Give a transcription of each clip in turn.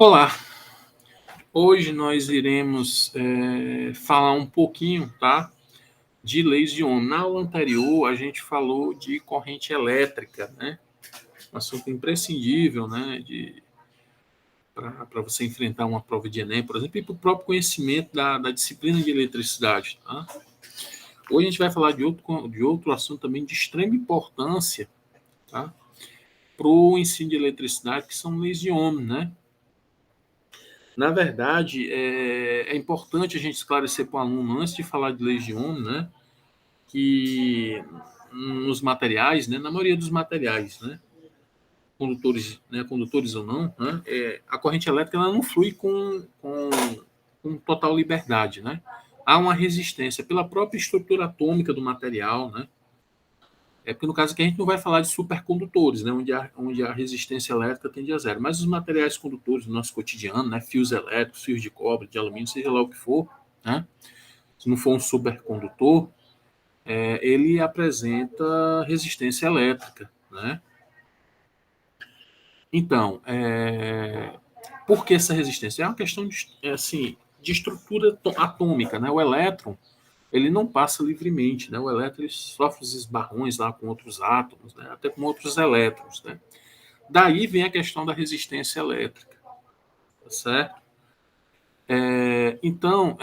Olá, hoje nós iremos falar um pouquinho, tá, de leis de Ohm. Na aula anterior a gente falou de corrente elétrica, né, um assunto imprescindível, né, para você enfrentar uma prova de Enem, por exemplo, e para o próprio conhecimento da disciplina de eletricidade. Tá? Hoje a gente vai falar de outro assunto também de extrema importância, tá, para o ensino de eletricidade, que são leis de Ohm, né? Na verdade, é importante a gente esclarecer para o aluno, antes de falar de leis de Ohm, né, que nos materiais, né, na maioria dos materiais, condutores ou não, né, a corrente elétrica ela não flui com total liberdade. Né? Há uma resistência pela própria estrutura atômica do material, né? Porque no caso aqui a gente não vai falar de supercondutores, né, onde a resistência elétrica tende a zero, mas os materiais condutores do nosso cotidiano, né, fios elétricos, fios de cobre, de alumínio, seja lá o que for, né, se não for um supercondutor, ele apresenta resistência elétrica. Né? Então, por que essa resistência? É uma questão de estrutura atômica. Né? O elétron ele não passa livremente, né? O elétron ele sofre os esbarrões lá com outros átomos, né? Até com outros elétrons, né? Daí vem a questão da resistência elétrica, tá certo? Então,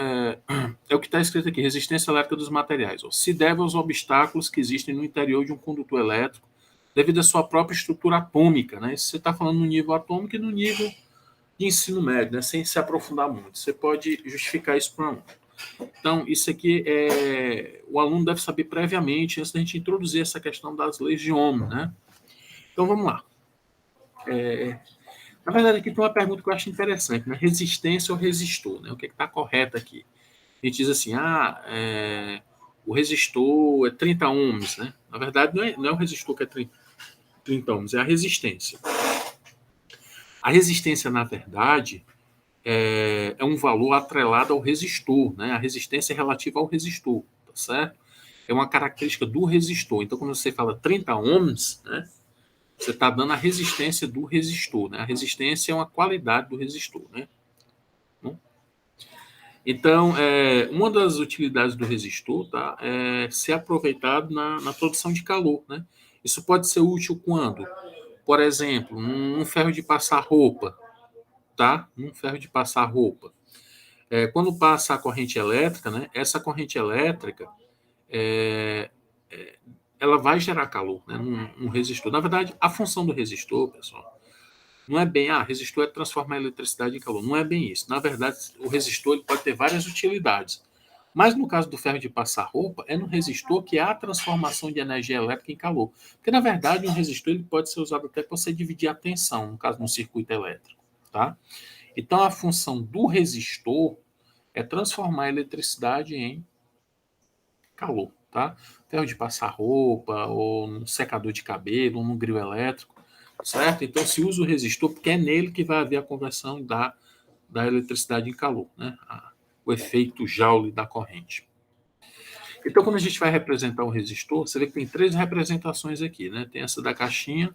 é o que está escrito aqui, resistência elétrica dos materiais. Ó, se deve aos obstáculos que existem no interior de um condutor elétrico devido à sua própria estrutura atômica. Né? Isso você está falando no nível atômico e no nível de ensino médio, né? Sem se aprofundar muito. Você pode justificar isso para um. Então, isso aqui o aluno deve saber previamente, antes da gente introduzir essa questão das leis de Ohm. Né? Então, vamos lá. Na verdade, aqui tem uma pergunta que eu acho interessante, né? Resistência ou resistor, né? O que está correto aqui? A gente diz assim, o resistor é 30 ohms, né? Na verdade, não é o resistor que é 30 ohms, é a resistência. A resistência, na verdade, é um valor atrelado ao resistor, né? A resistência é relativa ao resistor, tá certo? É uma característica do resistor. Então, quando você fala 30 ohms, né? Você está dando a resistência do resistor, né? A resistência é uma qualidade do resistor, né? Então, uma das utilidades do resistor, tá, é ser aproveitado na produção de calor, né? Isso pode ser útil quando, por exemplo, num ferro de passar roupa, tá? Num ferro de passar roupa. Quando passa a corrente elétrica, né? Essa corrente elétrica, ela vai gerar calor, né? Num resistor. Na verdade, a função do resistor, pessoal, não é bem, resistor é transformar a eletricidade em calor. Não é bem isso. Na verdade, o resistor ele pode ter várias utilidades. Mas no caso do ferro de passar roupa, é no resistor que há a transformação de energia elétrica em calor. Porque, na verdade, um resistor ele pode ser usado até para você dividir a tensão, no caso, no circuito elétrico. Tá? Então, a função do resistor é transformar a eletricidade em calor. Tá? Ferro de passar roupa, ou um secador de cabelo, ou num grill elétrico. Certo? Então, se usa o resistor, porque é nele que vai haver a conversão da eletricidade em calor, né? O efeito Joule da corrente. Então, quando a gente vai representar o resistor, você vê que tem três representações aqui, né? Tem essa da caixinha,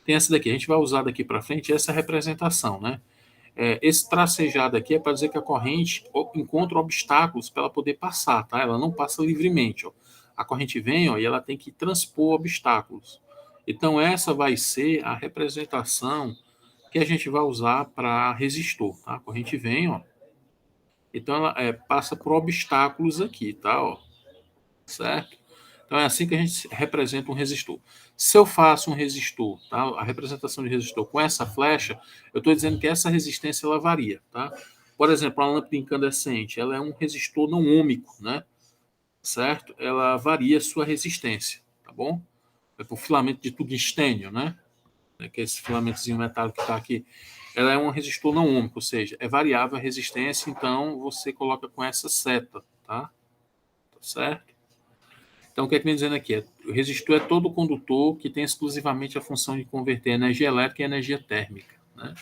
tem essa daqui. A gente vai usar daqui para frente essa representação, né? Esse tracejado aqui é para dizer que a corrente encontra obstáculos para ela poder passar, tá? Ela não passa livremente, ó. A corrente vem, ó, e ela tem que transpor obstáculos. Então, essa vai ser a representação que a gente vai usar para resistor, tá? A corrente vem, ó. Então, ela passa por obstáculos aqui, tá? Ó, certo? Então, é assim que a gente representa um resistor. Se eu faço um resistor, tá? A representação de resistor com essa flecha, eu estou dizendo que essa resistência ela varia, tá? Por exemplo, a lâmpada incandescente, ela é um resistor não ôhmico, né? Certo? Ela varia a sua resistência, tá bom? É por filamento de tungstênio, né? Que é esse filamentozinho metálico que está aqui. Ela é um resistor não ôhmico, ou seja, é variável a resistência, então você coloca com essa seta, tá? Tá certo? Então, o que é que vem dizendo aqui? O resistor é todo condutor que tem exclusivamente a função de converter energia elétrica em energia térmica, né?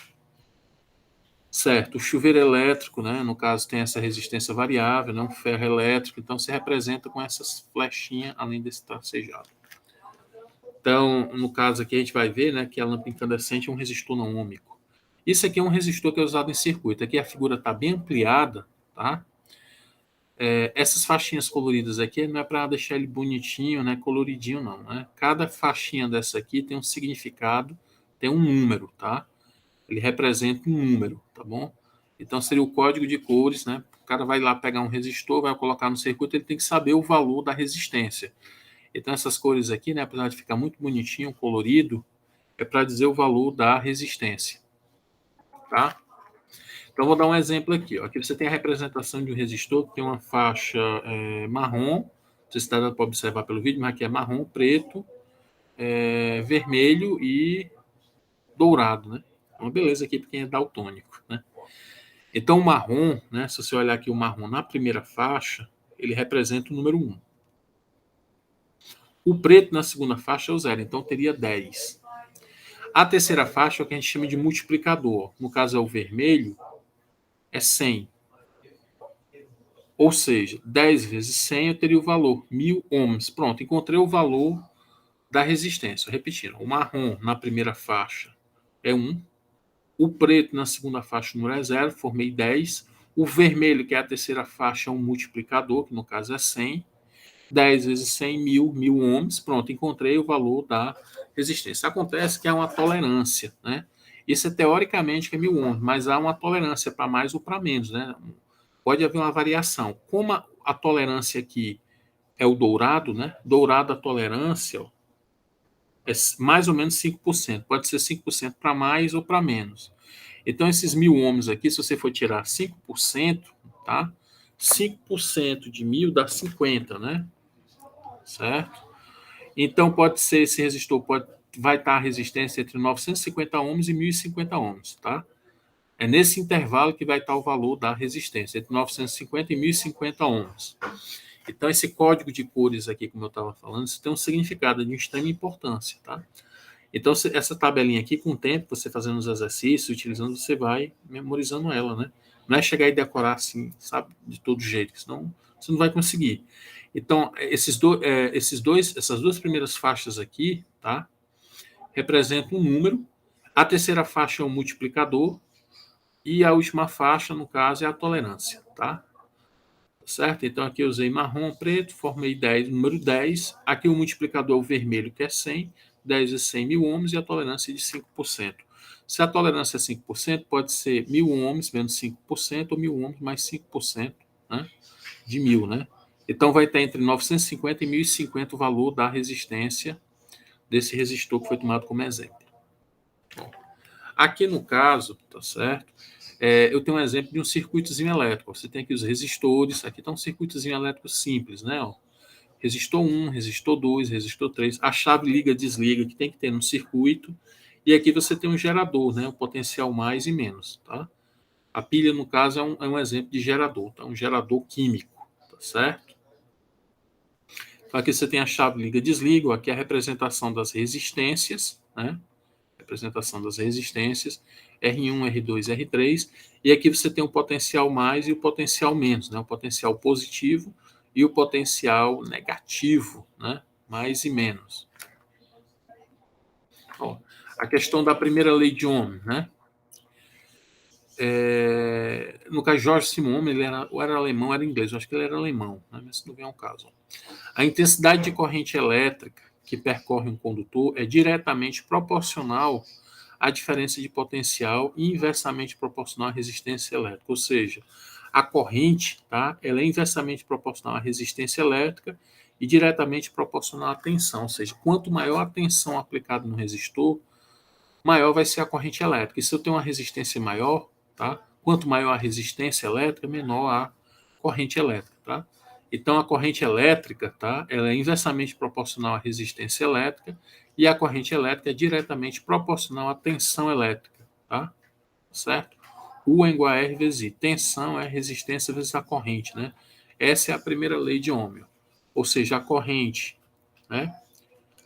Certo, o chuveiro elétrico, né, no caso, tem essa resistência variável, né, um ferro elétrico, então se representa com essas flechinhas além desse tracejado. Então, no caso aqui, a gente vai ver, né, que a lâmpada incandescente é um resistor não ôhmico. Isso aqui é um resistor que é usado em circuito. Aqui a figura está bem ampliada, tá? Essas faixinhas coloridas aqui não é para deixar ele bonitinho, né, coloridinho, não. Né? Cada faixinha dessa aqui tem um significado, tem um número, tá? Ele representa um número, tá bom? Então seria o código de cores, né? O cara vai lá pegar um resistor, vai colocar no circuito, ele tem que saber o valor da resistência. Então essas cores aqui, né, apesar de ficar muito bonitinho, colorido, é para dizer o valor da resistência, tá? Então vou dar um exemplo aqui. Ó. Aqui você tem a representação de um resistor que tem uma faixa marrom, você está dando para observar pelo vídeo, mas aqui é marrom, preto, vermelho e dourado, né? Uma beleza aqui para quem é daltônico, né? Então, o marrom, né, se você olhar aqui o marrom na primeira faixa, ele representa o número 1. O preto na segunda faixa é o 0, então teria 10. A terceira faixa é o que a gente chama de multiplicador. No caso é o vermelho, é 100. Ou seja, 10 vezes 100 eu teria o valor 1000 ohms. Pronto, encontrei o valor da resistência. Repetindo, o marrom na primeira faixa é 1. O preto na segunda faixa, o número é 0, formei 10. O vermelho, que é a terceira faixa, é um multiplicador, que no caso é 100. 10 vezes 100, 1000 ohms. Pronto, encontrei o valor da resistência. Acontece que é uma tolerância, né? Isso é teoricamente que é 1000 ohms, mas há uma tolerância para mais ou para menos, né? Pode haver uma variação. Como a tolerância aqui é o dourado, né? Dourado a tolerância ó, é mais ou menos 5%. Pode ser 5% para mais ou para menos. Então, esses 1000 ohms aqui, se você for tirar 5%, tá? 5% de 1000 dá 50, né? Certo? Então, pode ser, esse resistor vai estar a resistência entre 950 ohms e 1050 ohms, tá? É nesse intervalo que vai estar o valor da resistência, entre 950 e 1050 ohms. Então, esse código de cores aqui, como eu estava falando, isso tem um significado de extrema importância, tá? Então, essa tabelinha aqui, com o tempo, você fazendo os exercícios, utilizando, você vai memorizando ela, né? Não é chegar e decorar assim, sabe, de todo jeito, senão você não vai conseguir. Então, essas duas primeiras faixas aqui, tá? Representam um número. A terceira faixa é um multiplicador. E a última faixa, no caso, é a tolerância, tá? Certo? Então, aqui eu usei marrom, preto, formei 10, número 10. Aqui o multiplicador é o vermelho, que é 100. 10 vezes 100, 1000 ohms, e a tolerância é de 5%. Se a tolerância é 5%, pode ser 1000 ohms menos 5%, ou 1000 ohms mais 5%, né? De 1000, né? Então, vai estar entre 950 e 1050 o valor da resistência desse resistor que foi tomado como exemplo. Bom, aqui no caso, tá certo? Eu tenho um exemplo de um circuitozinho elétrico. Você tem aqui os resistores. Aqui está um circuitozinho elétrico simples, né? Ó. Resistor 1, resistor 2, resistor 3. A chave liga-desliga que tem que ter no circuito. E aqui você tem um gerador, né? O potencial mais e menos, tá? A pilha, no caso, é um exemplo de gerador, tá? Um gerador químico, tá certo? Então, aqui você tem a chave liga-desliga. Aqui é a representação das resistências, né? Representação das resistências, R1, R2, R3, e aqui você tem o potencial mais e o potencial menos, né? O potencial positivo e o potencial negativo, né? Mais e menos. Ó, a questão da primeira lei de Ohm, né? No caso, Jorge Simon, ele era alemão, era inglês, eu acho que ele era alemão, né? Mas não vem ao caso. A intensidade de corrente elétrica que percorre um condutor é diretamente proporcional à diferença de potencial e inversamente proporcional à resistência elétrica. Ou seja, a corrente, tá, ela é inversamente proporcional à resistência elétrica e diretamente proporcional à tensão. Ou seja, quanto maior a tensão aplicada no resistor, maior vai ser a corrente elétrica. E se eu tenho uma resistência maior, tá, quanto maior a resistência elétrica, menor a corrente elétrica. Tá? Então, a corrente elétrica, tá, ela é inversamente proporcional à resistência elétrica e a corrente elétrica é diretamente proporcional à tensão elétrica. Tá? Certo? U é igual a R vezes I. Tensão é resistência vezes a corrente. Né? Essa é a primeira lei de Ohm. Ou seja, a corrente, né,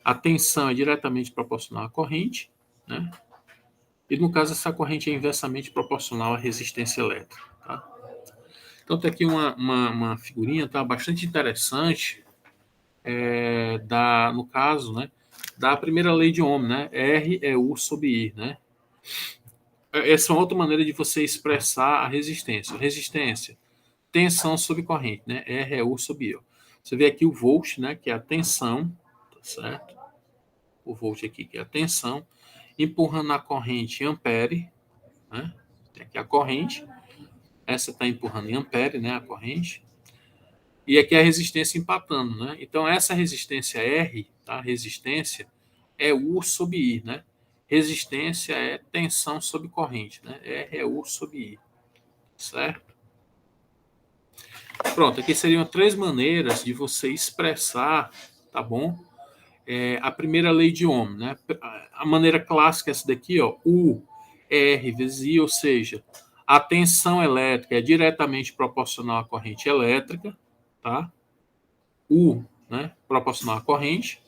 a tensão é diretamente proporcional à corrente, né? E no caso, essa corrente é inversamente proporcional à resistência elétrica. Tá? Então, tem aqui uma figurinha, tá, bastante interessante, no caso, né, da primeira lei de Ohm, né? R é U sobre I, né? essa é uma outra maneira de você expressar a resistência. Resistência, tensão sobre corrente, né? R é U sobre I. Você vê aqui o volt, né? Que é a tensão, tá certo? O volt aqui, que é a tensão, empurrando a corrente em ampere, né? Tem aqui a corrente, essa está empurrando em ampere, né? A corrente. E aqui a resistência empatando, né? Então, essa resistência R, tá? Resistência é U sobre I, né? Resistência é tensão sobre corrente, né? R é U sobre I, certo? Pronto, aqui seriam 3 maneiras de você expressar, tá bom? A primeira lei de Ohm, né? A maneira clássica é essa daqui, ó, U é R vezes I, ou seja, a tensão elétrica é diretamente proporcional à corrente elétrica, tá? U, né? Proporcional à corrente.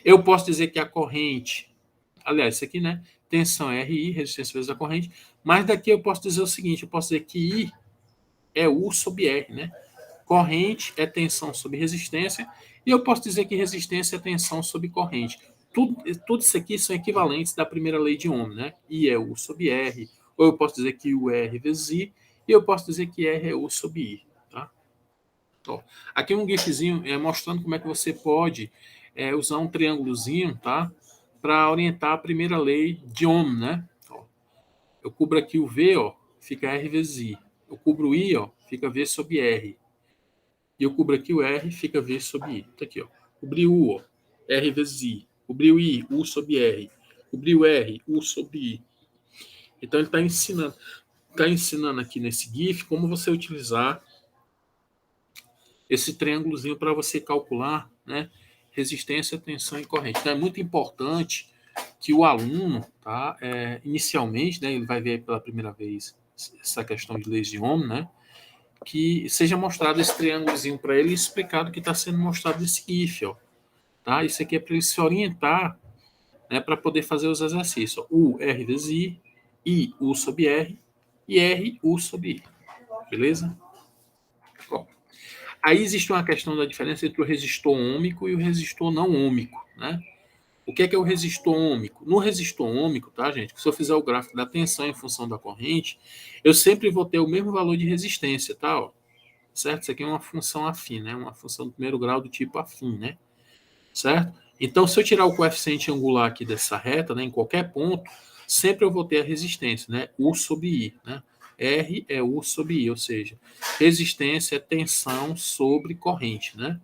Eu posso dizer que a corrente, aliás, isso aqui, né? Tensão é RI, resistência vezes a corrente, mas daqui eu posso dizer o seguinte, eu posso dizer que I é U sobre R, né? Corrente é tensão sobre resistência, e eu posso dizer que resistência é tensão sobre corrente. Tudo isso aqui são equivalentes da primeira lei de Ohm, né? I é U sobre R, ou eu posso dizer que U é R vezes I, e eu posso dizer que R é U sobre I, tá? Ó, aqui um gifzinho mostrando como é que você pode usar um triângulozinho, tá? Para orientar a primeira lei de Ohm, né? Ó, eu cubro aqui o V, ó, fica R vezes I. Eu cubro o I, ó, fica V sobre R. E eu cubro aqui o R, fica V sobre I. Tá aqui, ó. Cobri o U, ó, R vezes I. Cobri o I, U sobre R. Cobri o R, U sobre I. Então ele está ensinando aqui nesse GIF como você utilizar esse triângulozinho para você calcular, né, resistência, tensão e corrente. Então é muito importante que o aluno, tá, inicialmente, né, ele vai ver pela primeira vez essa questão de leis de Ohm, né, que seja mostrado esse triângulozinho para ele e explicado o que está sendo mostrado nesse GIF, ó, tá? Isso aqui é para ele se orientar, né, para poder fazer os exercícios. Ó. U, R vezes I, U sobre R e R, U sobre I. Beleza? Ó. Aí existe uma questão da diferença entre o resistor ômico e o resistor não ômico, né? O que é o resistor ômico? No resistor ômico, tá, gente? Se eu fizer o gráfico da tensão em função da corrente, eu sempre vou ter o mesmo valor de resistência, tá? Ó, certo? Isso aqui é uma função afim, né? Uma função do primeiro grau do tipo afim, né? Certo? Então, se eu tirar o coeficiente angular aqui dessa reta, né, em qualquer ponto, sempre eu vou ter a resistência, né? U sobre I, né? R é U sobre I, ou seja, resistência é tensão sobre corrente, né?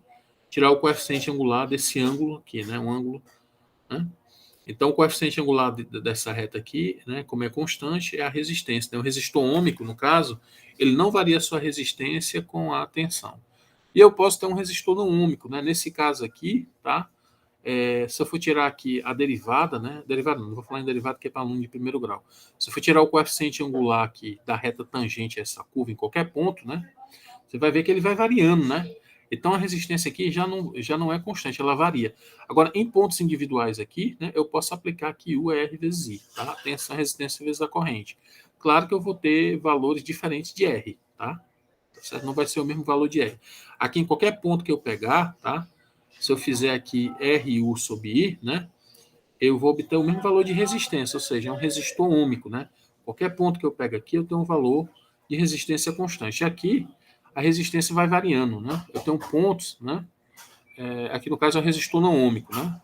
Tirar o coeficiente angular desse ângulo aqui, né? Um ângulo, né? Então, o coeficiente angular dessa reta aqui, né, como é constante, é a resistência. Né? O resistor ômico, no caso, ele não varia a sua resistência com a tensão. E eu posso ter um resistor não ômico, né? Nesse caso aqui, tá? Se eu for tirar aqui a derivada, né? Derivada não vou falar em derivada que é para aluno de primeiro grau. Se eu for tirar o coeficiente angular aqui da reta tangente a essa curva em qualquer ponto, né? Você vai ver que ele vai variando, né? Então a resistência aqui já não é constante, ela varia. Agora, em pontos individuais aqui, né, eu posso aplicar aqui U é R vezes I, tá? Tensão, resistência vezes a corrente. Claro que eu vou ter valores diferentes de R, tá? Certo? Não vai ser o mesmo valor de R. Aqui em qualquer ponto que eu pegar, tá? Se eu fizer aqui RU sobre I, né? Eu vou obter o mesmo valor de resistência, ou seja, é um resistor ômico, né? Qualquer ponto que eu pego aqui, eu tenho um valor de resistência constante. Aqui, a resistência vai variando, né? Eu tenho pontos, né? Aqui no caso é o resistor não ômico, né?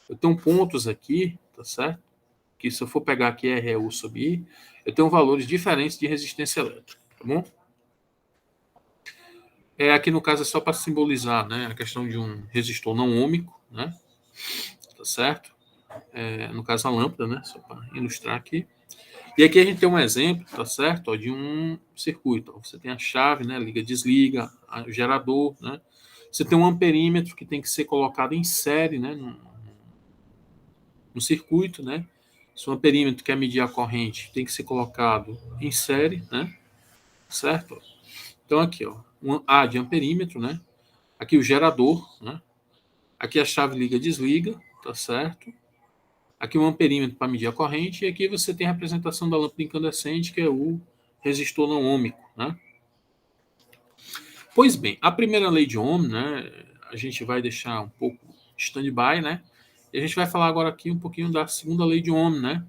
Eu tenho pontos aqui, tá certo? Que se eu for pegar aqui RU sobre I, eu tenho valores diferentes de resistência elétrica, tá bom? Aqui no caso é só para simbolizar, né, a questão de um resistor não ômico, né? Tá certo? No caso a lâmpada, né? Só para ilustrar aqui. E aqui a gente tem um exemplo, tá certo? Ó, de um circuito. Ó, você tem a chave, né? Liga, desliga, o gerador, né? Você tem um amperímetro que tem que ser colocado em série, né? No circuito, né? Se o amperímetro quer medir a corrente, tem que ser colocado em série, né? Certo? Então aqui, ó, um A de amperímetro, né? Aqui o gerador, né? Aqui a chave liga, desliga, tá certo? Aqui um amperímetro para medir a corrente, e aqui você tem a representação da lâmpada incandescente, que é o resistor não ômico, né? Pois bem, a primeira lei de Ohm, né, a gente vai deixar um pouco stand-by, né? E a gente vai falar agora aqui um pouquinho da segunda lei de Ohm, né?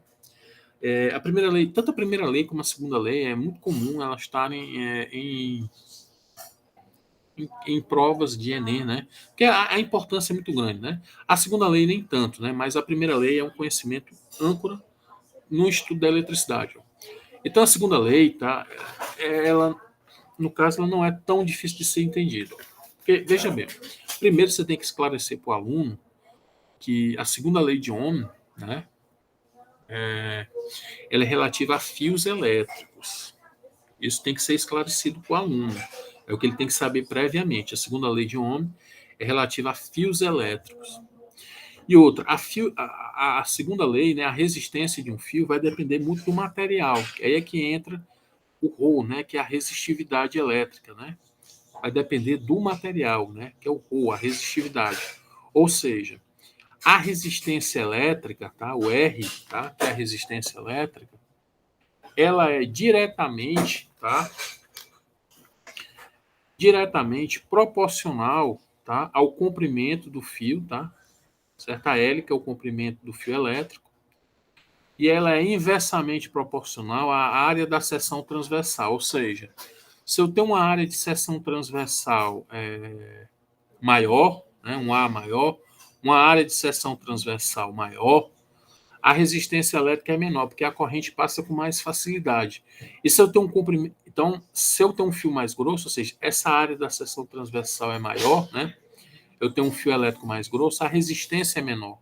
A primeira lei, tanto a primeira lei como a segunda lei, é muito comum elas estarem em provas de Enem, né? Porque a importância é muito grande, né? A segunda lei nem tanto, né? Mas a primeira lei é um conhecimento âncora no estudo da eletricidade. Então a segunda lei, tá? Ela, no caso, ela não é tão difícil de ser entendida. Porque, veja bem, primeiro você tem que esclarecer para o aluno que a segunda lei de Ohm, né? Ela é relativa a fios elétricos. Isso tem que ser esclarecido para o aluno. É o que ele tem que saber previamente. A segunda lei de Ohm é relativa a fios elétricos. E outra, a segunda lei, né, a resistência de um fio vai depender muito do material. Aí é que entra o Rho, né, que é a resistividade elétrica, né? Vai depender do material, né, que é o Rho, a resistividade. Ou seja, a resistência elétrica, tá, o R, tá, que é a resistência elétrica, ela é diretamente, tá, diretamente proporcional, tá, ao comprimento do fio, tá, certo? A L, que é o comprimento do fio elétrico, e ela é inversamente proporcional à área da seção transversal, ou seja, se eu tenho uma área de seção transversal maior, né, um A maior, uma área de seção transversal maior, a resistência elétrica é menor, porque a corrente passa com mais facilidade. E se eu tenho um comprimento, então, se eu tenho um fio mais grosso, ou seja, essa área da seção transversal é maior, né? Eu tenho um fio elétrico mais grosso, a resistência é menor.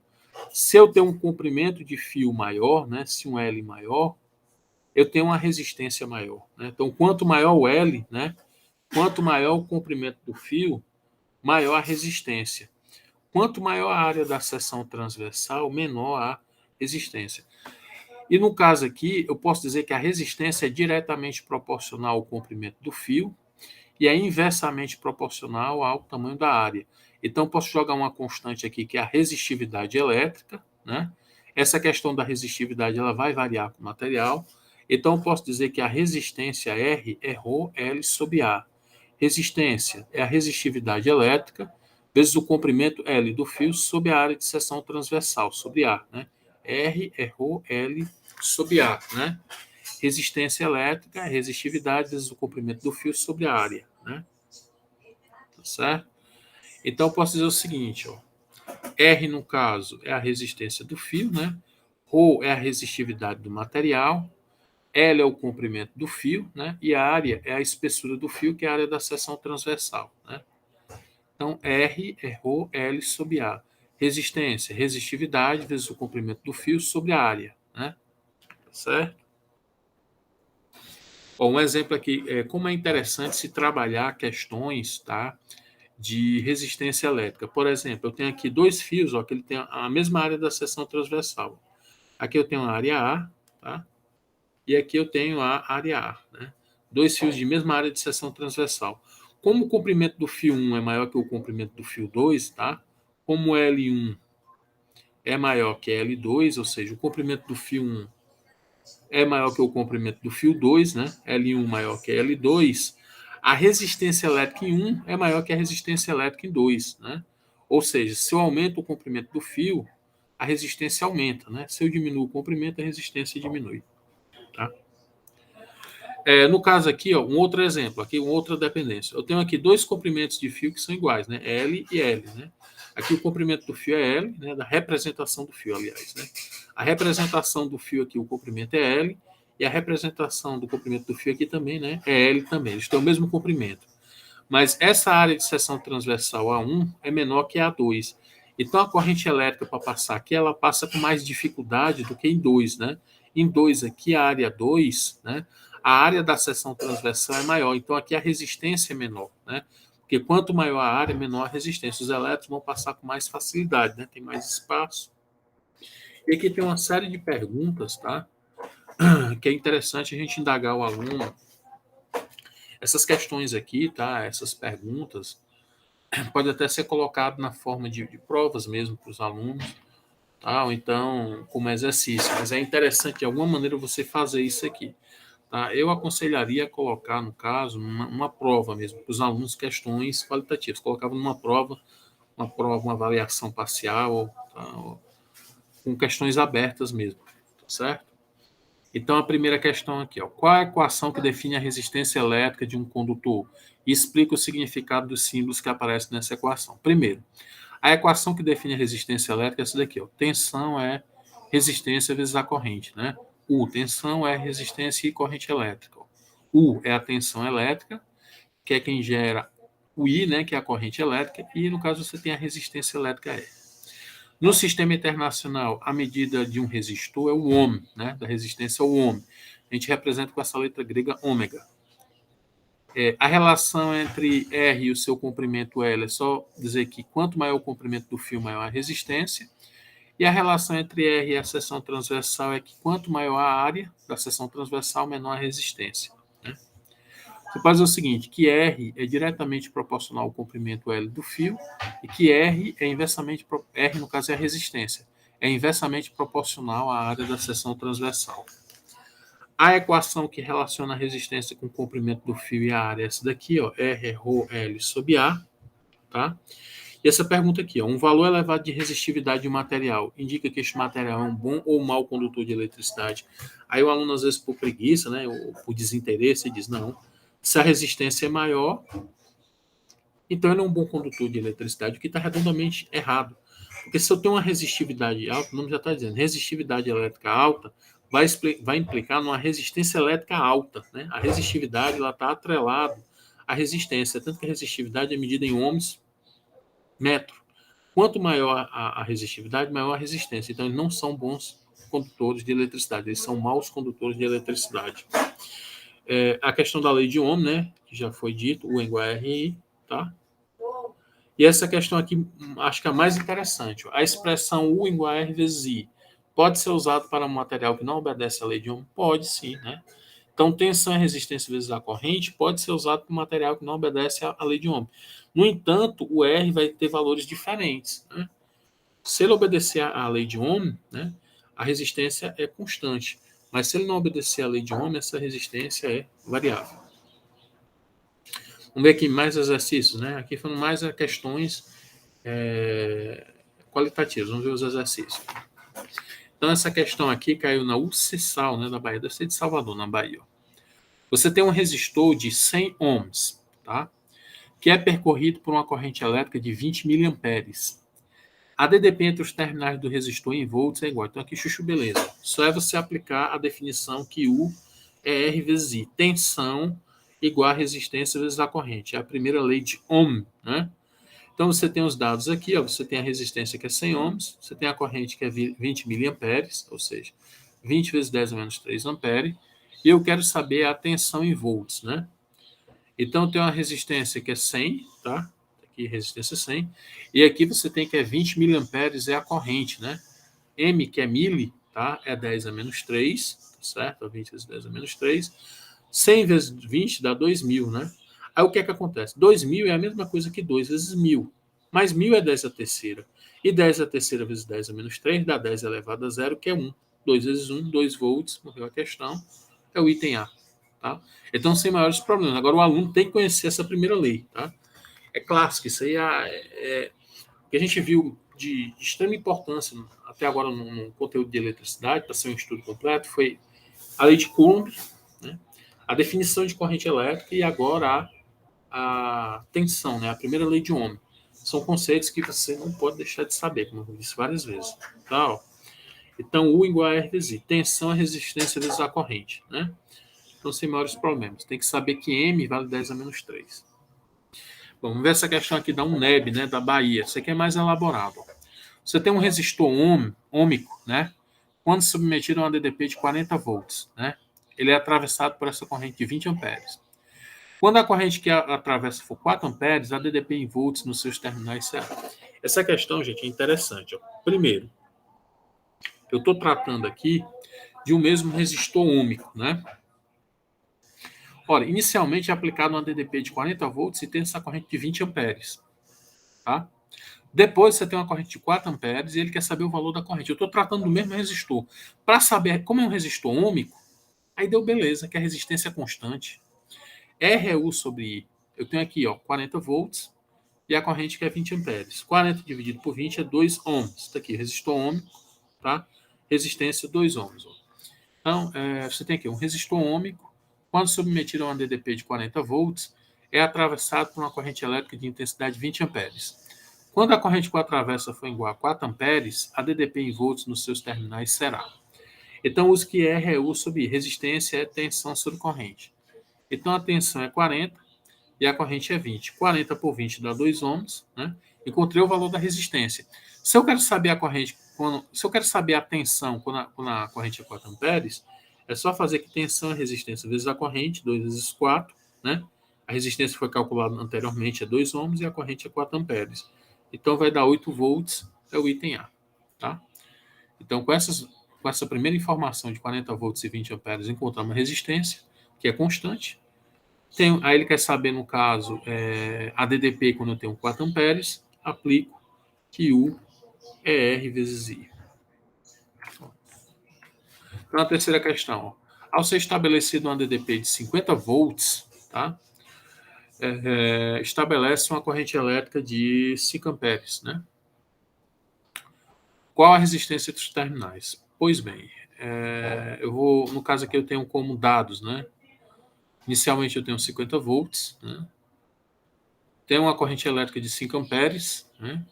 Se eu tenho um comprimento de fio maior, né, se um L maior, eu tenho uma resistência maior. Né? Então, quanto maior o L, né, quanto maior o comprimento do fio, maior a resistência. Quanto maior a área da seção transversal, menor a resistência. E no caso aqui, eu posso dizer que a resistência é diretamente proporcional ao comprimento do fio e é inversamente proporcional ao tamanho da área. Então, posso jogar uma constante aqui, que é a resistividade elétrica, né? Essa questão da resistividade ela vai variar com o material. Então, eu posso dizer que a resistência R é ρ L sobre A. Resistência é a resistividade elétrica vezes o comprimento L do fio sobre a área de seção transversal, sobre A, né? R é ρ L sobre A, né? Resistência elétrica, resistividade vezes o comprimento do fio sobre a área, né? Tá certo? Então, eu posso dizer o seguinte, ó. R, no caso, é a resistência do fio, né? Ρ é a resistividade do material, L é o comprimento do fio, né? E a área é a espessura do fio, que é a área da seção transversal, né? Então, R é ρ L sobre A. Resistência, resistividade vezes o comprimento do fio sobre a área, né? Tá certo? Bom, um exemplo aqui é como é interessante se trabalhar questões, tá, de resistência elétrica. Por exemplo, eu tenho aqui dois fios, ó, que ele tem a mesma área da seção transversal. Aqui eu tenho a área A, tá? E aqui eu tenho a área A, né? Dois fios de mesma área de seção transversal. Como o comprimento do fio 1 é maior que o comprimento do fio 2, tá? Como L1 é maior que L2, ou seja, o comprimento do fio 1 é maior que o comprimento do fio 2, né? L1 maior que L2, a resistência elétrica em 1 é maior que a resistência elétrica em 2, né? Ou seja, se eu aumento o comprimento do fio, a resistência aumenta, né? Se eu diminuo o comprimento, a resistência diminui, tá? No caso aqui, ó, um outro exemplo, aqui uma outra dependência. Eu tenho aqui dois comprimentos de fio que são iguais, né? L e L, né? Aqui o comprimento do fio é L, né? Da representação do fio, aliás, né? A representação do fio aqui, o comprimento é L, e a representação do comprimento do fio aqui também, né? É L também. Eles têm o mesmo comprimento. Mas essa área de seção transversal A1 é menor que a A2. Então a corrente elétrica para passar aqui, ela passa com mais dificuldade do que em 2, né? Em 2 aqui, a área 2, né? A área da seção transversal é maior, então aqui a resistência é menor, né? Porque quanto maior a área, menor a resistência. Os elétrons vão passar com mais facilidade, né? Tem mais espaço. E aqui tem uma série de perguntas, tá? Que é interessante a gente indagar o aluno. Essas questões aqui, tá? Essas perguntas, pode até ser colocado na forma de provas mesmo para os alunos, tá? Ou então como exercício, mas é interessante de alguma maneira você fazer isso aqui. Tá? Eu aconselharia colocar, no caso, uma prova mesmo, para os alunos, questões qualitativas. Colocava numa prova, uma avaliação parcial, tá? Com questões abertas mesmo, tá certo? Então, a primeira questão aqui, ó, qual é a equação que define a resistência elétrica de um condutor? E explica o significado dos símbolos que aparecem nessa equação. Primeiro, a equação que define a resistência elétrica é essa daqui, ó. Tensão é resistência vezes a corrente, né? U, tensão é resistência e corrente elétrica. U é a tensão elétrica, que é quem gera o I, né, que é a corrente elétrica, e no caso você tem a resistência elétrica E. No sistema internacional, a medida de um resistor é o ohm, né, da resistência é o ohm. A gente representa com essa letra grega ômega. A relação entre R e o seu comprimento L é só dizer que quanto maior o comprimento do fio, maior a resistência. E a relação entre R e a seção transversal é que quanto maior a área da seção transversal, menor a resistência. Né? Você pode dizer o seguinte, que R é diretamente proporcional ao comprimento L do fio e que R é inversamente, R no caso é a resistência, é inversamente proporcional à área da seção transversal. A equação que relaciona a resistência com o comprimento do fio e a área é essa daqui, ó, R é ρL sobre A, tá? E essa pergunta aqui, ó, um valor elevado de resistividade de um material indica que este material é um bom ou mau condutor de eletricidade. Aí o aluno, às vezes, por preguiça, né, ou por desinteresse, diz, não, se a resistência é maior, então ele é um bom condutor de eletricidade, o que está redondamente errado. Porque se eu tenho uma resistividade alta, o nome já está dizendo, resistividade elétrica alta, vai implicar numa resistência elétrica alta. Né? A resistividade está atrelada à resistência, tanto que a resistividade é medida em ohms metro. Quanto maior a resistividade, maior a resistência. Então, eles não são bons condutores de eletricidade, eles são maus condutores de eletricidade. A questão da lei de Ohm, né, que já foi dito, U igual a RI, tá? E essa questão aqui, acho que é a mais interessante. A expressão U igual a R vezes I pode ser usado para um material que não obedece à lei de Ohm? Pode sim, né? Então, tensão e resistência vezes a corrente pode ser usado para um material que não obedece à lei de Ohm. No entanto, o R vai ter valores diferentes. Né? Se ele obedecer à lei de Ohm, né, a resistência é constante. Mas se ele não obedecer à lei de Ohm, essa resistência é variável. Vamos ver aqui mais exercícios. Né? Aqui foram mais questões qualitativas. Vamos ver os exercícios. Então, essa questão aqui caiu na UCSAL, né, da Bahia. Deve ser de Salvador, na Bahia. Você tem um resistor de 100 ohms, tá? Que é percorrido por uma corrente elétrica de 20 miliamperes. A DDP entre os terminais do resistor em volts é igual. Então, aqui, chuchu, beleza. Só é você aplicar a definição que U é R vezes I. Tensão igual a resistência vezes a corrente. É a primeira lei de Ohm, né? Então, você tem os dados aqui, ó, você tem a resistência que é 100 ohms, você tem a corrente que é 20 miliamperes, ou seja, 20 vezes 10 a menos 3 ampere, e eu quero saber a tensão em volts, né? Então, tem uma resistência que é 100, tá? Aqui, resistência 100, e aqui você tem que é 20 miliamperes, é a corrente, né? M, que é mili, tá? É 10 a menos 3, tá certo? 20 vezes 10 a menos 3. 100 vezes 20 dá 2.000, né? Aí o que é que acontece? 2.000 é a mesma coisa que 2 vezes 1.000. Mas 1.000 é 10 a terceira. E 10 a terceira vezes 10 a menos 3 dá 10 elevado a zero, que é 1. 2 vezes 1, 2 volts, morreu a questão. É o item A. Tá? Então, sem maiores problemas. Agora, o aluno tem que conhecer essa primeira lei. Tá? É clássico, isso aí que a gente viu de extrema importância até agora no conteúdo de eletricidade, para ser um estudo completo, foi a lei de Coulomb, né? A definição de corrente elétrica e agora a tensão, né? A primeira lei de Ohm. São conceitos que você não pode deixar de saber, como eu disse várias vezes. Tá? Então, U igual a R vezes I. Tensão é resistência vezes a corrente. Né? Então, sem maiores problemas. Tem que saber que M vale 10 a menos 3. Bom, vamos ver essa questão aqui da UNEB, né, da Bahia. Isso aqui é mais elaborado. Você tem um resistor ômico, né? Quando submetido a uma DDP de 40 volts, né? Ele é atravessado por essa corrente de 20 amperes. Quando a corrente que atravessa for 4 amperes, a DDP em volts nos seus terminais será. Essa questão, gente, é interessante. Ó. Primeiro, eu estou tratando aqui de um mesmo resistor ômico, né? Ora, inicialmente é aplicado uma DDP de 40 volts e tem essa corrente de 20 amperes. Tá? Depois você tem uma corrente de 4 amperes e ele quer saber o valor da corrente. Eu estou tratando do mesmo resistor. Para saber como é um resistor ômico, aí deu beleza, que a resistência é constante. R é U sobre I. Eu tenho aqui, ó, 40 volts e a corrente que é 20 amperes. 40 dividido por 20 é 2 ohms. Está aqui, resistor ômico, tá? Resistência 2 ohms. Ó. Então, você tem aqui um resistor ôhmico, quando submetido a um ADDP de 40 volts, é atravessado por uma corrente elétrica de intensidade 20 amperes. Quando a corrente com a travessa for igual a 4 amperes, a DDP em volts nos seus terminais será. Então, uso que R é U sobre I. Resistência é tensão sobre corrente. Então, a tensão é 40 e a corrente é 20. 40 por 20 dá 2 ohms, né? Encontrei o valor da resistência. Se eu quero saber a corrente, se eu quero saber a tensão quando a corrente é 4 amperes, é só fazer que tensão é resistência vezes a corrente, 2 vezes 4, né? A resistência foi calculada anteriormente, é 2 ohms, e a corrente é 4 amperes. Então, vai dar 8 volts, é o item A, tá? Então, com essa primeira informação de 40 volts e 20 amperes, encontramos a resistência, que é constante. Aí ele quer saber, no caso, a DDP, quando eu tenho 4 amperes, aplico que U é R vezes I. Então, a terceira questão. Ao ser estabelecido um DDP de 50 volts, tá? Estabelece uma corrente elétrica de 5 amperes, né? Qual a resistência dos terminais? Pois bem, eu vou, no caso aqui eu tenho como dados, né? Inicialmente eu tenho 50 volts, né? Tenho uma corrente elétrica de 5 amperes, né?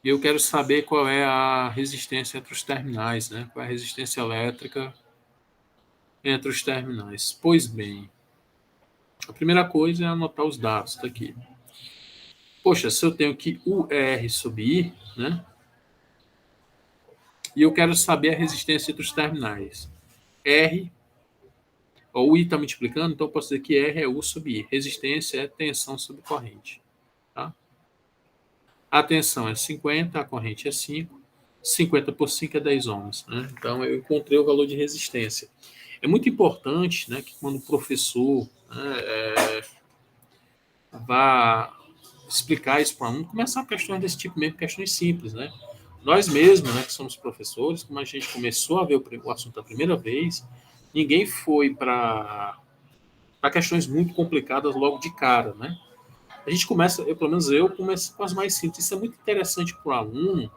E eu quero saber qual é a resistência entre os terminais, né? Qual é a resistência elétrica entre os terminais. Pois bem, a primeira coisa é anotar os dados, tá aqui. Poxa, se eu tenho que U é R sobre I, né? E eu quero saber a resistência entre os terminais. R, o I está multiplicando, então eu posso dizer que R é U sobre I. Resistência é tensão sobre corrente. Tá? A tensão é 50, a corrente é 5. 50 por 5 é 10 ohms. Né? Então eu encontrei o valor de resistência. É muito importante, né, que quando o professor, né, vá explicar isso para o aluno, começar questões desse tipo mesmo, questões simples, né? Nós mesmos, né, que somos professores, como a gente começou a ver o assunto a primeira vez, ninguém foi para questões muito complicadas logo de cara, né? A gente começa, pelo menos eu começo com as mais simples. Isso é muito interessante para o aluno,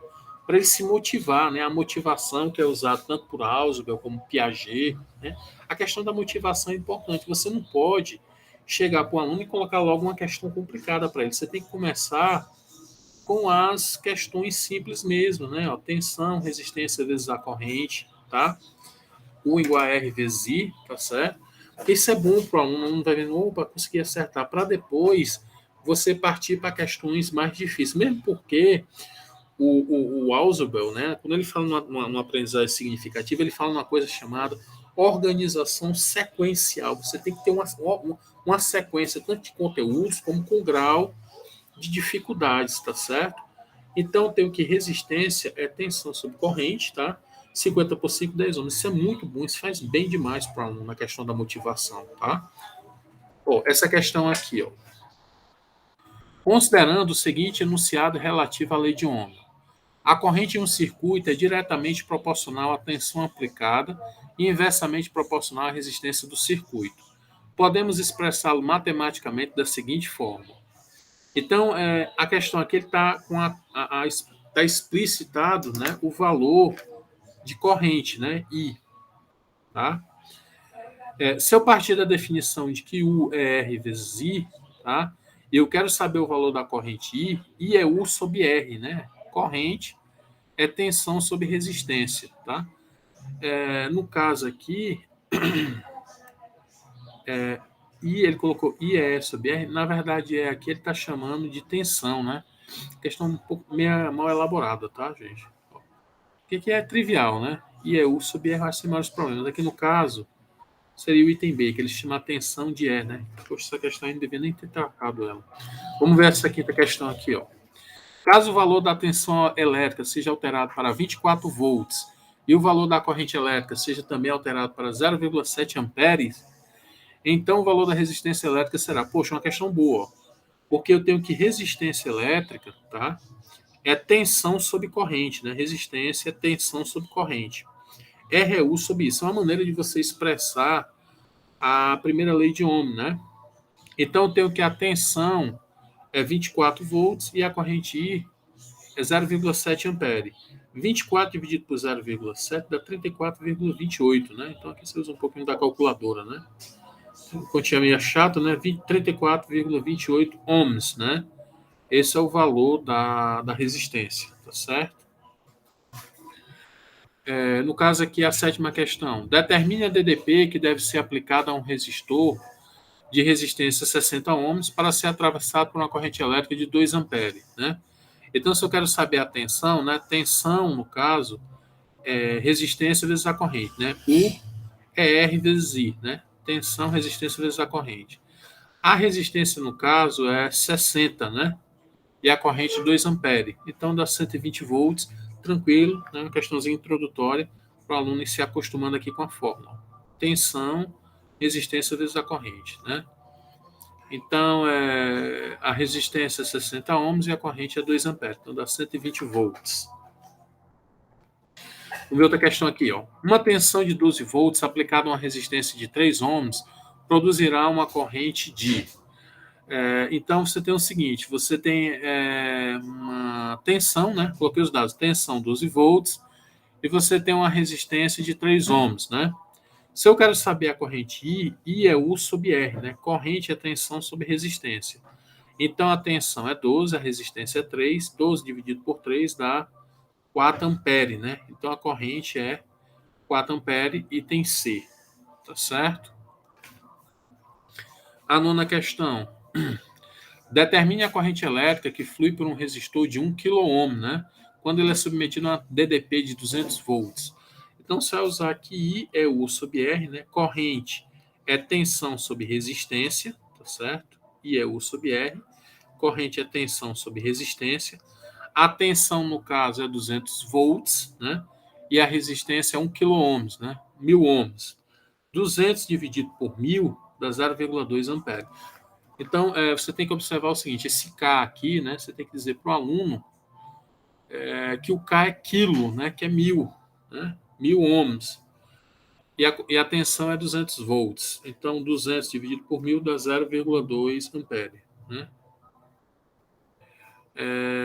para ele se motivar, né? A motivação que é usada tanto por Ausubel como Piaget, né? A questão da motivação é importante. Você não pode chegar para o aluno e colocar logo uma questão complicada para ele. Você tem que começar com as questões simples mesmo, né? Ó, tensão, resistência vezes a corrente, tá? U igual a R vezes I, tá certo? Isso é bom para o aluno, não vai vendo, opa, consegui acertar, para depois você partir para questões mais difíceis, mesmo porque o Ausubel, né, quando ele fala numa aprendizagem significativa, ele fala uma coisa chamada organização sequencial. Você tem que ter uma sequência tanto de conteúdos como com grau de dificuldades, tá certo? Então, tenho que resistência é tensão sobre corrente, tá? 50 por 5, 10 ohms. Isso é muito bom, isso faz bem demais para o aluno na questão da motivação, tá? Ó, essa questão aqui, ó. Considerando o seguinte enunciado relativo à lei de Ohm. A corrente em um circuito é diretamente proporcional à tensão aplicada e inversamente proporcional à resistência do circuito. Podemos expressá-lo matematicamente da seguinte forma. Então, a questão aqui está com tá explicitado, né, o valor de corrente, né, I. Tá? Se eu partir da definição de que U é R vezes I, tá? Eu quero saber o valor da corrente I é U sobre R, né? Corrente é tensão sobre resistência, tá? No caso aqui, I, ele colocou I é R sobre R, na verdade aqui ele está chamando de tensão, né? Questão um pouco meio mal elaborada, tá, gente? O que é trivial, né? I é U sobre R vai ser maiores problemas. Aqui no caso, seria o item B, que eles chamam a tensão de E, né? Poxa, essa questão aí não devia nem ter tratado ela. Vamos ver essa quinta questão aqui, ó. Caso o valor da tensão elétrica seja alterado para 24 volts e o valor da corrente elétrica seja também alterado para 0,7 amperes, então o valor da resistência elétrica será, poxa, uma questão boa, porque eu tenho que resistência elétrica, tá? É tensão sobre corrente, né? Resistência é tensão sobre corrente. RU sobre isso. É uma maneira de você expressar a primeira lei de Ohm, né? Então eu tenho que a tensão é 24 volts e a corrente I é 0,7 ampere. 24 dividido por 0,7 dá 34,28, né? Então aqui você usa um pouquinho da calculadora, né? Continha meio chata, né? 34,28 ohms, né? Esse é o valor da resistência, tá certo? No caso aqui, a sétima questão. Determine a DDP que deve ser aplicada a um resistor de resistência 60 ohms para ser atravessado por uma corrente elétrica de 2 amperes, né? Então, se eu quero saber a tensão, né? Tensão, no caso, é resistência vezes a corrente, né? U é R vezes I, né? Tensão, resistência vezes a corrente. A resistência, no caso, é 60, né? E a corrente 2 amperes. Então, dá 120 volts, tranquilo, né? Uma questãozinha introdutória para o aluno ir se acostumando aqui com a fórmula. Tensão, resistência vezes a corrente, né? Então, a resistência é 60 ohms e a corrente é 2 amperes. Então, dá 120 volts. Vamos ver outra questão aqui. Ó. Uma tensão de 12 volts aplicada a uma resistência de 3 ohms produzirá uma corrente de... então, você tem o seguinte. Você tem uma tensão, né? Coloquei os dados. Tensão 12 volts. E você tem uma resistência de 3 ohms, né? Se eu quero saber a corrente I é U sobre R, né? Corrente é tensão sobre resistência. Então, a tensão é 12, a resistência é 3, 12 dividido por 3 dá 4 amperes, né? Então, a corrente é 4 amperes e tem C, tá certo? A nona questão. Determine a corrente elétrica que flui por um resistor de 1 kΩ, né? Quando ele é submetido a uma DDP de 200 volts. Então, você vai usar aqui I é U sobre R, né? Corrente é tensão sobre resistência, tá certo? I é U sobre R. Corrente é tensão sobre resistência. A tensão, no caso, é 200 volts, né? E a resistência é 1 kΩ, né? 1000 ohms. 200 dividido por 1000 dá 0,2 amperes. Então, você tem que observar o seguinte, esse K aqui, né? Você tem que dizer para o aluno que o K é quilo, né? Que é 1000, né? 1000 ohms. E a tensão é 200 volts. Então, 200 dividido por 1000 dá 0,2 amperes, né?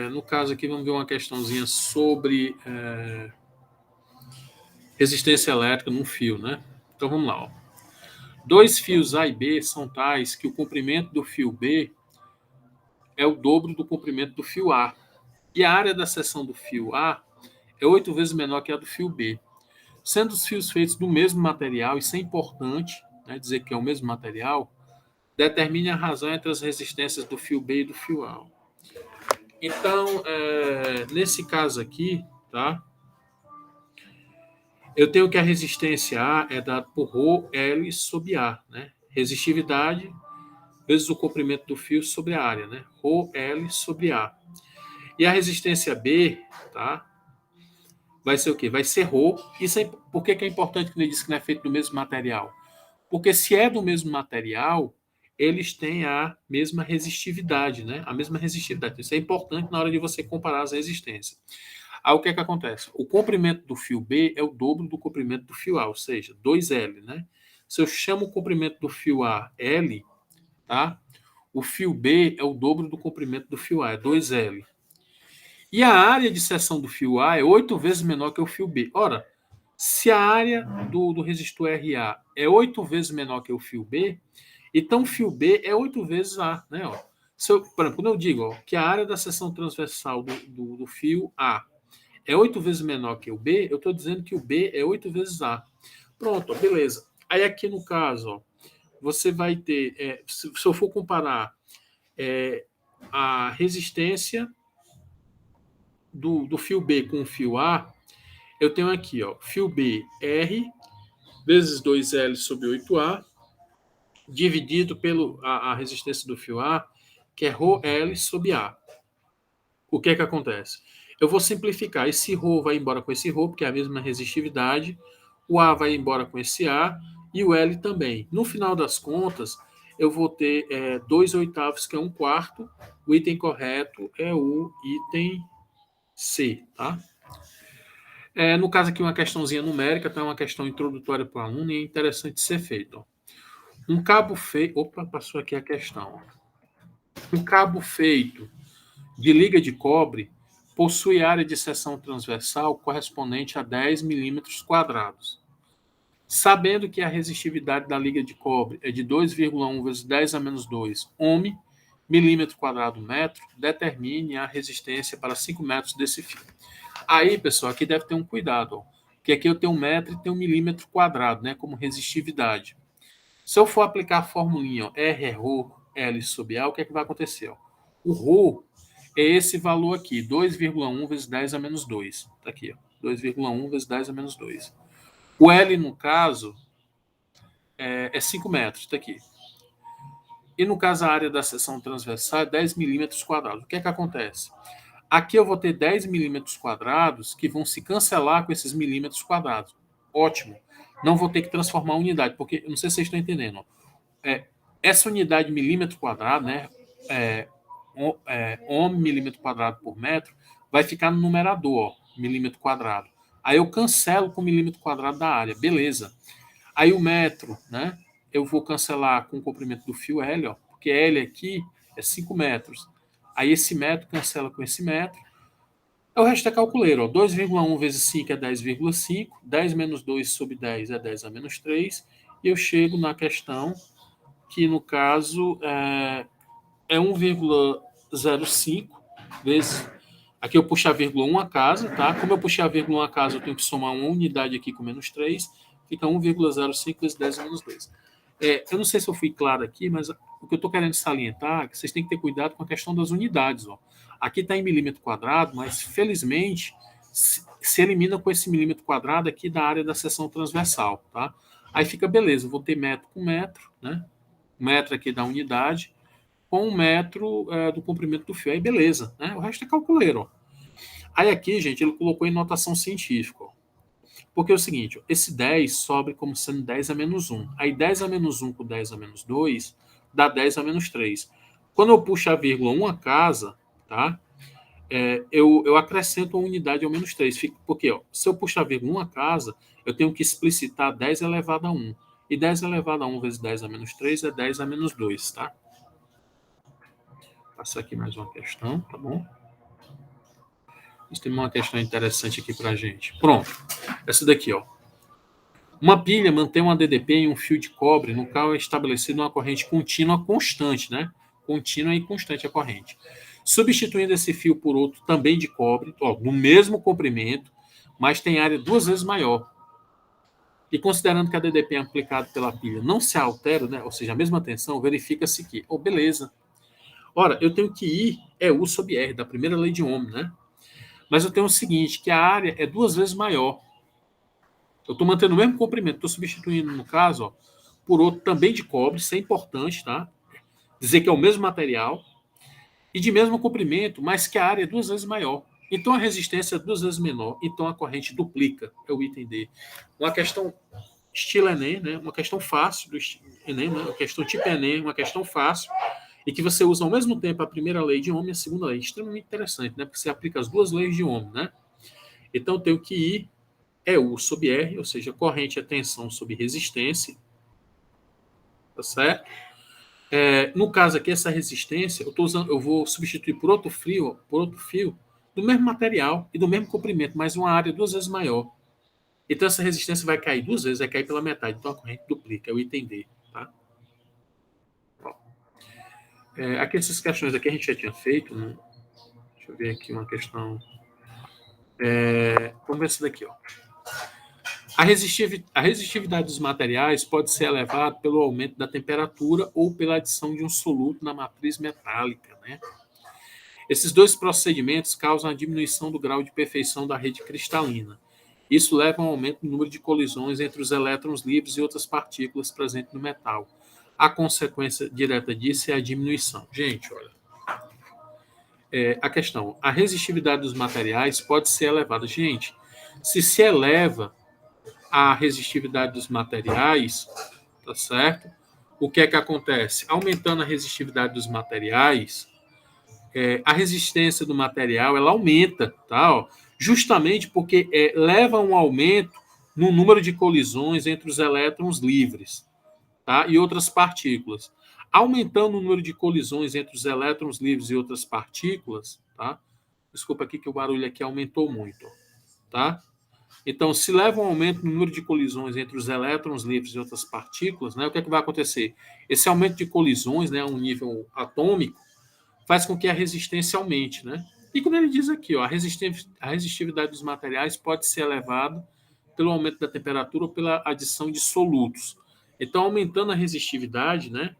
No caso aqui, vamos ver uma questãozinha sobre resistência elétrica num fio, né? Então, vamos lá. Ó. Dois fios A e B são tais que o comprimento do fio B é o dobro do comprimento do fio A. E a área da seção do fio A é 8 vezes menor que a do fio B. Sendo os fios feitos do mesmo material, isso é importante, né, dizer que é o mesmo material, determine a razão entre as resistências do fio B e do fio A. Então, nesse caso aqui, tá? Eu tenho que a resistência A é dada por ρL sobre A, né? Resistividade vezes o comprimento do fio sobre a área, né? ρL sobre A. E a resistência B, tá? Vai ser o quê? Vai ser ρ. Isso por que é importante que ele diz que não é feito do mesmo material? Porque se é do mesmo material, eles têm a mesma resistividade, né? A mesma resistividade. Isso é importante na hora de você comparar as resistências. Aí o que acontece? O comprimento do fio B é o dobro do comprimento do fio A, ou seja, 2L, né? Se eu chamo o comprimento do fio A L, tá? O fio B é o dobro do comprimento do fio A, é 2L. E a área de seção do fio A é 8 vezes menor que o fio B. Ora, se a área do resistor RA é 8 vezes menor que o fio B, então o fio B é 8 vezes A. Né? Ó. Por exemplo, quando eu digo que a área da seção transversal do fio A é 8 vezes menor que o B, eu estou dizendo que o B é 8 vezes A. Pronto, ó, beleza. Aí aqui no caso, ó, você vai ter, se eu for comparar a resistência do fio B com o fio A, eu tenho aqui, ó, fio B R vezes 2L sobre 8A, dividido pela resistência do fio A, que é ρL sobre A. O que acontece? Eu vou simplificar. Esse ρ vai embora com esse ρ, porque é a mesma resistividade. O A vai embora com esse A e o L também. No final das contas, eu vou ter 2/8, que é 1/4. O item correto é o item C, tá? No caso aqui, uma questãozinha numérica, tá? Uma questão introdutória para o aluno e é interessante ser feito. Ó. Um cabo feito... Opa, passou aqui a questão. Ó. Um cabo feito de liga de cobre possui área de seção transversal correspondente a 10 milímetros quadrados. Sabendo que a resistividade da liga de cobre é de 2,1 vezes 10 a menos 2 ohm, milímetro quadrado metro, determine a resistência para 5 metros desse fio. Aí, pessoal, aqui deve ter um cuidado, ó, porque aqui eu tenho 1 metro e tenho 1 milímetro quadrado, né, como resistividade. Se eu for aplicar a formulinha, ó, R é ρ, L sobre A, o que é que vai acontecer? Ó? O ρ é esse valor aqui, 2,1 vezes 10 a menos 2. Está aqui, ó, 2,1 vezes 10 a menos 2. O L, no caso, é 5 metros, está aqui. E no caso, a área da seção transversal é 10 milímetros quadrados. O que é que acontece? Aqui eu vou ter 10 milímetros quadrados que vão se cancelar com esses milímetros quadrados. Ótimo. Não vou ter que transformar a unidade, porque, não sei se vocês estão entendendo, essa unidade de milímetro quadrado, né, ohm milímetro quadrado por metro, vai ficar no numerador, ó, milímetro quadrado. Aí eu cancelo com o milímetro quadrado da área, beleza. Aí o metro, né, eu vou cancelar com o comprimento do fio L, ó, porque L aqui é 5 metros. Aí esse metro cancela com esse metro. O resto é calculeiro. 2,1 vezes 5 é 10,5. 10 menos 2 sobre 10 é 10 a menos 3. E eu chego na questão que, no caso, é 1,05 vezes... Aqui eu puxei a vírgula 1 a casa, tá? Como eu puxei a vírgula 1 a casa, eu tenho que somar uma unidade aqui com menos 3. Fica 1,05 vezes 10 menos 2. Eu não sei se eu fui claro aqui, mas o que eu estou querendo salientar é que vocês têm que ter cuidado com a questão das unidades. Ó. Aqui está em milímetro quadrado, mas felizmente se elimina com esse milímetro quadrado aqui da área da seção transversal. Tá? Aí fica beleza, eu vou ter metro com metro, né? Metro aqui da unidade, com 1 metro do comprimento do fio. Aí beleza, né? O resto é calculeiro. Ó. Aí aqui, gente, ele colocou em notação científica. Ó. Porque é o seguinte, esse 10 sobe como sendo 10 a menos 1. Aí 10 a menos 1 com 10 a menos 2 dá 10 a menos 3. Quando eu puxo a vírgula 1 a casa, tá? Eu acrescento uma unidade ao menos 3. Porque ó, se eu puxar a vírgula 1 a casa, eu tenho que explicitar 10 elevado a 1. E 10 elevado a 1 vezes 10 a menos 3 é 10 a menos 2, tá? Vou passar aqui mais uma questão, tá bom? Tem uma questão interessante aqui pra gente. Pronto. Essa daqui, ó. Uma pilha mantém um ADDP em um fio de cobre no qual é estabelecida uma corrente contínua constante, né? Contínua e constante a corrente. Substituindo esse fio por outro também de cobre, ó, no mesmo comprimento, mas tem área 2 vezes maior. E considerando que a ADDP aplicado pela pilha não se altera, né? Ou seja, a mesma tensão, verifica-se que, beleza. Ora, eu tenho que I é U sobre R, da primeira lei de Ohm, né? Mas eu tenho o seguinte, que a área é 2 vezes maior. Eu estou mantendo o mesmo comprimento, estou substituindo, no caso, ó, por outro também de cobre, isso é importante, tá? Dizer que é o mesmo material e de mesmo comprimento, mas que a área é 2 vezes maior. Então a resistência é 2 vezes menor, então a corrente duplica, é o item D. Uma questão estilo Enem, né? Uma questão fácil do Enem, né? Uma questão tipo Enem, uma questão fácil, e que você usa ao mesmo tempo a primeira lei de Ohm e a segunda lei. Extremamente interessante, né? Porque você aplica as duas leis de Ohm, né? Então eu tenho que ir é U sobre R, ou seja, corrente é tensão sobre resistência, tá certo? No caso aqui, essa resistência, eu vou substituir por outro fio do mesmo material e do mesmo comprimento, mas uma área 2 vezes maior. Então essa resistência vai cair 2 vezes, vai cair pela metade, então a corrente duplica, é o item D, tá? Aqui essas questões aqui a gente já tinha feito, né? Deixa eu ver aqui uma questão. Vamos ver essa daqui, ó. A resistividade dos materiais pode ser elevada pelo aumento da temperatura ou pela adição de um soluto na matriz metálica, né? Esses dois procedimentos causam a diminuição do grau de perfeição da rede cristalina. Isso leva a um aumento no número de colisões entre os elétrons livres e outras partículas presentes no metal. A consequência direta disso é a diminuição. Gente, olha. A questão, a resistividade dos materiais pode ser elevada. Gente, se eleva a resistividade dos materiais, tá certo? O que é que acontece? Aumentando a resistividade dos materiais, a resistência do material ela aumenta, tá? Ó, justamente porque leva a um aumento no número de colisões entre os elétrons livres, tá? E outras partículas. Aumentando o número de colisões entre os elétrons livres e outras partículas, tá? Desculpa aqui que o barulho aqui aumentou muito, tá? Então, se leva um aumento no número de colisões entre os elétrons livres e outras partículas, né, o que é que vai acontecer? Esse aumento de colisões, né, a um nível atômico, faz com que a resistência aumente, né? E como ele diz aqui, ó, a resistividade dos materiais pode ser elevada pelo aumento da temperatura ou pela adição de solutos. Então, aumentando a resistividade, né,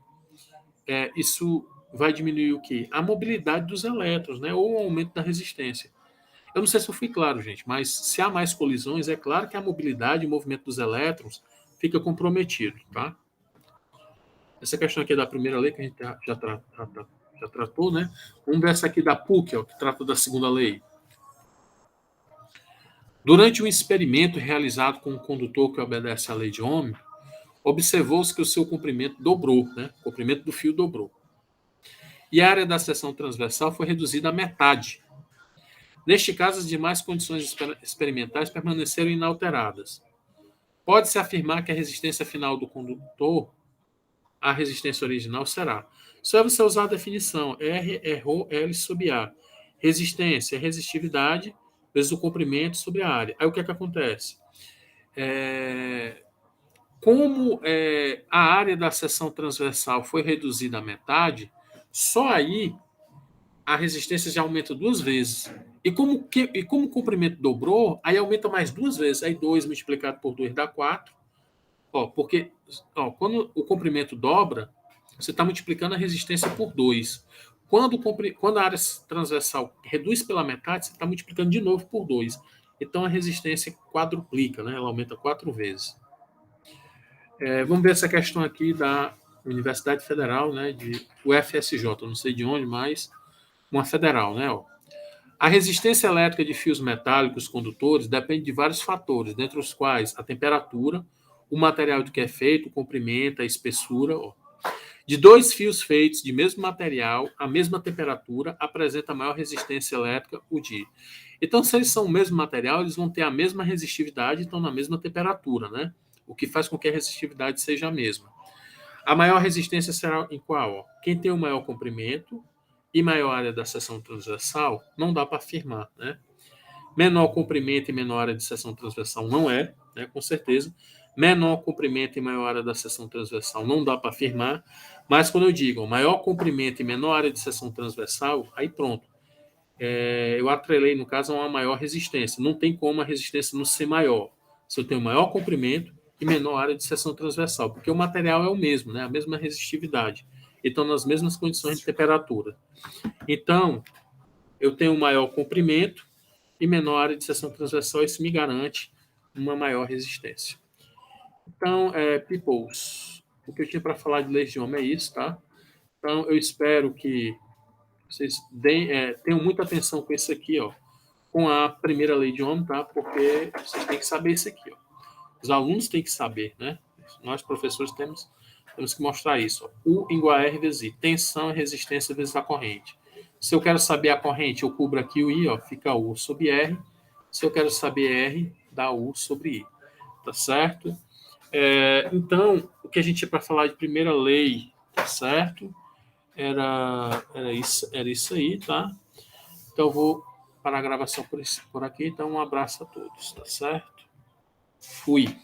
isso vai diminuir o quê? A mobilidade dos elétrons, né, ou o aumento da resistência. Eu não sei se eu fui claro, gente, mas se há mais colisões, é claro que a mobilidade e o movimento dos elétrons fica comprometido, tá? Essa questão aqui é da primeira lei, que a gente já tratou, né? Vamos ver essa aqui da PUC, ó, que trata da segunda lei. Durante um experimento realizado com um condutor que obedece à lei de Ohm, observou-se que o seu comprimento dobrou, né? O comprimento do fio dobrou. E a área da seção transversal foi reduzida à metade. Neste caso, as demais condições experimentais permaneceram inalteradas. Pode-se afirmar que a resistência final do condutor à resistência original será. Só você usar a definição R é ρ L sobre A. Resistência é resistividade vezes o comprimento sobre a área. Aí o que é que acontece? Como a área da seção transversal foi reduzida à metade, só aí a resistência já aumenta duas vezes. E como o comprimento dobrou, aí aumenta mais duas vezes. Aí 2 multiplicado por 2 dá 4. Porque quando o comprimento dobra, você está multiplicando a resistência por 2. Quando a área transversal reduz pela metade, você está multiplicando de novo por 2. Então a resistência quadruplica, né? Ela aumenta 4 vezes. Vamos ver essa questão aqui da Universidade Federal, né, de UFSJ, não sei de onde, mas uma federal, né? A resistência elétrica de fios metálicos condutores depende de vários fatores, dentre os quais a temperatura, o material de que é feito, o comprimento, a espessura. De dois fios feitos de mesmo material, a mesma temperatura, apresenta maior resistência elétrica, o de. Então, se eles são o mesmo material, eles vão ter a mesma resistividade e estão na mesma temperatura, né? O que faz com que a resistividade seja a mesma. A maior resistência será em qual? Quem tem o maior comprimento e maior área da seção transversal, não dá para afirmar, né? Menor comprimento e menor área de seção transversal não é, né, com certeza. Menor comprimento e maior área da seção transversal não dá para afirmar, mas quando eu digo maior comprimento e menor área de seção transversal, aí pronto. Eu atrelei, no caso, a uma maior resistência. Não tem como a resistência não ser maior. Se eu tenho maior comprimento e menor área de seção transversal, porque o material é o mesmo, né, a mesma resistividade. Então, nas mesmas condições de temperatura. Então, eu tenho maior comprimento e menor área de seção transversal, isso me garante uma maior resistência. Então, peoples, o que eu tinha para falar de leis de Ohm é isso, tá? Então, eu espero que vocês tenham muita atenção com isso aqui, ó, com a primeira lei de Ohm, tá? Porque vocês têm que saber isso aqui, ó. Os alunos têm que saber, né? Nós, professores, temos que mostrar isso. Ó. U igual a R vezes I. Tensão e resistência vezes a corrente. Se eu quero saber a corrente, eu cubro aqui o I, ó, fica U sobre R. Se eu quero saber R, dá U sobre I. Tá certo? Então, o que a gente tinha para falar de primeira lei, tá certo? Era isso aí, tá? Então, eu vou parar a gravação por aqui. Então, um abraço a todos, tá certo? Fui.